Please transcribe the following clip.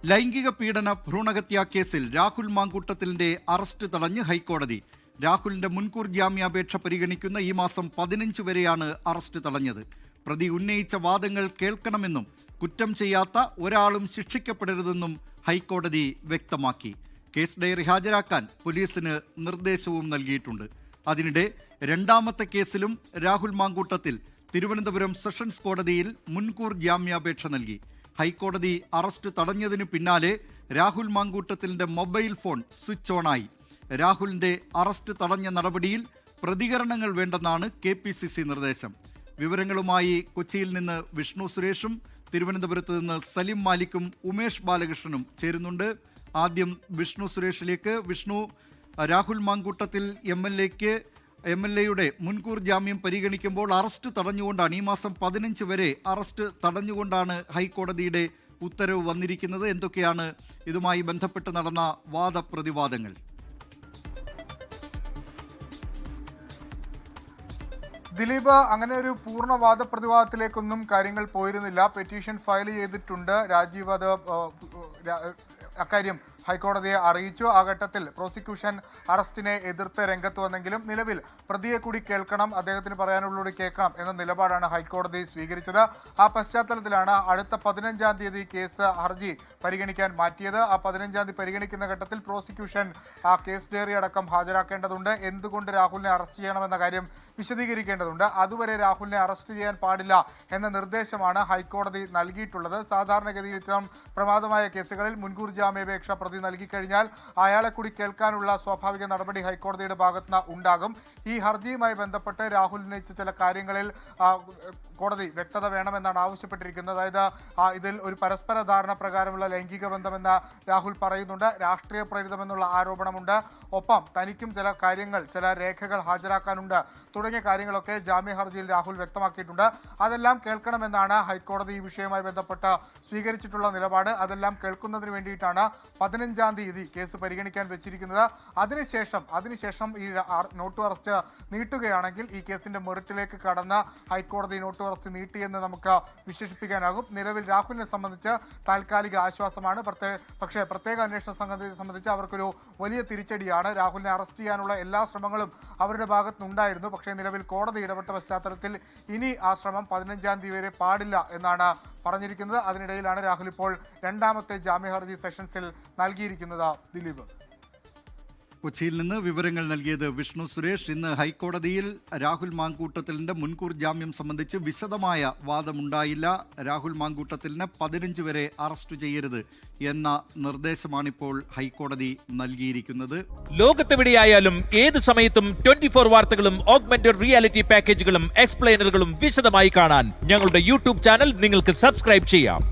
ലൈംഗിക പീഡന ഭ്രൂണഹത്യാ കേസിൽ രാഹുൽ മാങ്കൂട്ടത്തിലിന്റെ അറസ്റ്റ് തടഞ്ഞ് ഹൈക്കോടതി. രാഹുലിന്റെ മുൻകൂർ ജാമ്യാപേക്ഷ പരിഗണിക്കുന്ന ഈ മാസം 15 വരെയാണ് അറസ്റ്റ് തടഞ്ഞത്. പ്രതി ഉന്നയിച്ച വാദങ്ങൾ കേൾക്കണമെന്നും കുറ്റം ചെയ്യാത്ത ഒരാളും ശിക്ഷിക്കപ്പെടരുതെന്നും ഹൈക്കോടതി വ്യക്തമാക്കി. കേസ് ഡയറി ഹാജരാക്കാൻ പോലീസിന് നിർദ്ദേശവും നൽകിയിട്ടുണ്ട്. അതിനിടെ രണ്ടാമത്തെ കേസിലും രാഹുൽ മാങ്കൂട്ടത്തിൽ തിരുവനന്തപുരം സെഷൻസ് കോടതിയിൽ മുൻകൂർ ജാമ്യാപേക്ഷ നൽകി. ഹൈക്കോടതി അറസ്റ്റ് തടഞ്ഞതിനു പിന്നാലെ രാഹുൽ മാങ്കൂട്ടത്തിലിന്റെ മൊബൈൽ ഫോൺ സ്വിച്ച് ഓണായി. രാഹുലിന്റെ അറസ്റ്റ് തടഞ്ഞ നടപടിയിൽ പ്രതികരണങ്ങൾ വേണ്ടെന്നാണ് KPCC നിർദ്ദേശം. വിവരങ്ങളുമായി കൊച്ചിയിൽ നിന്ന് വിഷ്ണു സുരേഷും തിരുവനന്തപുരത്ത് നിന്ന് സലിം മാലിക്കും ഉമേഷ് ബാലകൃഷ്ണനും ചേരുന്നുണ്ട്. ആദ്യം വിഷ്ണു സുരേഷിലേക്ക്. വിഷ്ണു, രാഹുൽ മാങ്കൂട്ടത്തിൽ MLA യുടെ മുൻകൂർ ജാമ്യം പരിഗണിക്കുമ്പോൾ അറസ്റ്റ് തടഞ്ഞുകൊണ്ടാണ്, ഈ മാസം 15 വരെ അറസ്റ്റ് തടഞ്ഞുകൊണ്ടാണ് ഹൈക്കോടതിയുടെ ഉത്തരവ് വന്നിരിക്കുന്നത്. എന്തൊക്കെയാണ് ഇതുമായി ബന്ധപ്പെട്ട് നടന്ന വാദപ്രതിവാദങ്ങൾ? ദിലീപ്, അങ്ങനെ ഒരു പൂർണ്ണ വാദപ്രതിവാദത്തിലേക്കൊന്നും കാര്യങ്ങൾ പോയിരുന്നില്ല. പെറ്റീഷൻ ഫയൽ ചെയ്തിട്ടുണ്ട്. രാജീവ് അത് അക്കാര്യം ഹൈക്കോടതിയെ അറിയിച്ചു. ആ ഘട്ടത്തിൽ പ്രോസിക്യൂഷൻ അറസ്റ്റിനെ എതിർത്ത് രംഗത്ത് വന്നെങ്കിലും നിലവിൽ പ്രതിയെ കൂടി കേൾക്കണം, അദ്ദേഹത്തിന് പറയാനുള്ളൂടെ കേൾക്കണം എന്ന നിലപാടാണ് ഹൈക്കോടതി സ്വീകരിച്ചത്. ആ പശ്ചാത്തലത്തിലാണ് അടുത്ത 15-ാം തീയതി കേസ് ഹർജി പരിഗണിക്കാൻ മാറ്റിയത്. ആ 15-ാം തീയതി പരിഗണിക്കുന്ന ഘട്ടത്തിൽ പ്രോസിക്യൂഷൻ ആ കേസ് ഡയറി അടക്കം ഹാജരാക്കേണ്ടതുണ്ട്. എന്തുകൊണ്ട് രാഹുലിനെ അറസ്റ്റ് ചെയ്യണമെന്ന കാര്യം വിശദീകരിക്കേണ്ടതുണ്ട്. അതുവരെ രാഹുലിനെ അറസ്റ്റ് ചെയ്യാൻ പാടില്ല എന്ന നിർദ്ദേശമാണ് ഹൈക്കോടതി നൽകിയിട്ടുള്ളത്. സാധാരണഗതിയിൽ ഇത്തരം പ്രമാദമായ കേസുകളിൽ മുൻകൂർ ജാമ്യാപേക്ഷ പ്രതി നൽകിക്കഴിഞ്ഞാൽ അയാളെ കൂടി കേൾക്കാനുള്ള സ്വാഭാവിക നടപടി ഹൈക്കോടതിയുടെ ഭാഗത്തുനിന്ന് ഉണ്ടാകും. ഈ ഹർജിയുമായി ബന്ധപ്പെട്ട് രാഹുൽ ഉന്നയിച്ച ചില കാര്യങ്ങളിൽ കോടതി വ്യക്തത വേണമെന്നാണ് ആവശ്യപ്പെട്ടിരിക്കുന്നത്. അതായത് ഇതിൽ ഒരു പരസ്പര ധാരണ പ്രകാരമുള്ള ലൈംഗിക ബന്ധമെന്ന് രാഹുൽ പറയുന്നുണ്ട്. രാഷ്ട്രീയ പ്രേരിതമെന്നുള്ള ആരോപണമുണ്ട്. ഒപ്പം തനിക്കും ചില കാര്യങ്ങൾ, ചില രേഖകൾ ഹാജരാക്കാനുണ്ട് തുടങ്ങിയ കാര്യങ്ങളൊക്കെ ജാമ്യ ഹർജിയിൽ രാഹുൽ വ്യക്തമാക്കിയിട്ടുണ്ട്. അതെല്ലാം കേൾക്കണമെന്നാണ് ഹൈക്കോടതി ഈ വിഷയവുമായി ബന്ധപ്പെട്ട് സ്വീകരിച്ചിട്ടുള്ള നിലപാട്. അതെല്ലാം കേൾക്കുന്നതിന് വേണ്ടിയിട്ടാണ് 15-ാം തീയതി കേസ് പരിഗണിക്കാൻ വെച്ചിരിക്കുന്നത്. അതിനുശേഷം ഈ നോട്ടു അറസ്റ്റ് നീട്ടുകയാണെങ്കിൽ ഈ കേസിന്റെ മെറിറ്റിലേക്ക് കടന്ന് ഹൈക്കോടതി നോട്ടു അറസ്റ്റ് നീട്ടിയെന്ന് നമുക്ക് വിശേഷിപ്പിക്കാനാകും. നിലവിൽ രാഹുലിനെ സംബന്ധിച്ച് താൽക്കാലിക ആശ്വാസമാണ്. പക്ഷേ പ്രത്യേക അന്വേഷണ സംഘത്തെ സംബന്ധിച്ച് അവർക്കൊരു വലിയ തിരിച്ചടിയാണ്. രാഹുലിനെ അറസ്റ്റ് ചെയ്യാനുള്ള എല്ലാ ശ്രമങ്ങളും അവരുടെ ഭാഗത്തുനിന്നുണ്ടായിരുന്നു. പക്ഷേ നിലവിൽ കോടതി ഇടപെട്ട പശ്ചാത്തലത്തിൽ ഇനി ആ ശ്രമം 15-ാം തീയതി വരെ പാടില്ല എന്നാണ് പറഞ്ഞിരിക്കുന്നത്. അതിനിടയിലാണ് രാഹുൽ ഇപ്പോൾ രണ്ടാമത്തെ ജാമ്യ ഹർജി സെഷൻസിൽ നൽകിയിരിക്കുന്നത്. ദിലീപ്, കൊച്ചിയിൽ നിന്ന് വിവരങ്ങൾ നൽകിയത് വിഷ്ണു സുരേഷ്. ഇന്ന് ഹൈക്കോടതിയിൽ രാഹുൽ മാങ്കൂട്ടത്തിലിന്റെ മുൻകൂർ ജാമ്യം സംബന്ധിച്ച് വിശദമായ വാദമുണ്ടായില്ല. രാഹുൽ മാങ്കൂട്ടത്തിലിനെ 15 വരെ അറസ്റ്റ് ചെയ്യരുത് എന്ന നിർദ്ദേശമാണിപ്പോൾ ഹൈക്കോടതി നൽകിയിരിക്കുന്നത്. ലോകത്തെവിടെയായാലും ഏത് സമയത്തും 24 വാർത്തകളും ഓഗ്മെന്റഡ് റിയാലിറ്റി പാക്കേജുകളും എക്സ്പ്ലെയിനറുകളും വിശദമായി കാണാൻ ഞങ്ങളുടെ YouTube ചാനൽ നിങ്ങൾക്ക് സബ്സ്ക്രൈബ് ചെയ്യാം.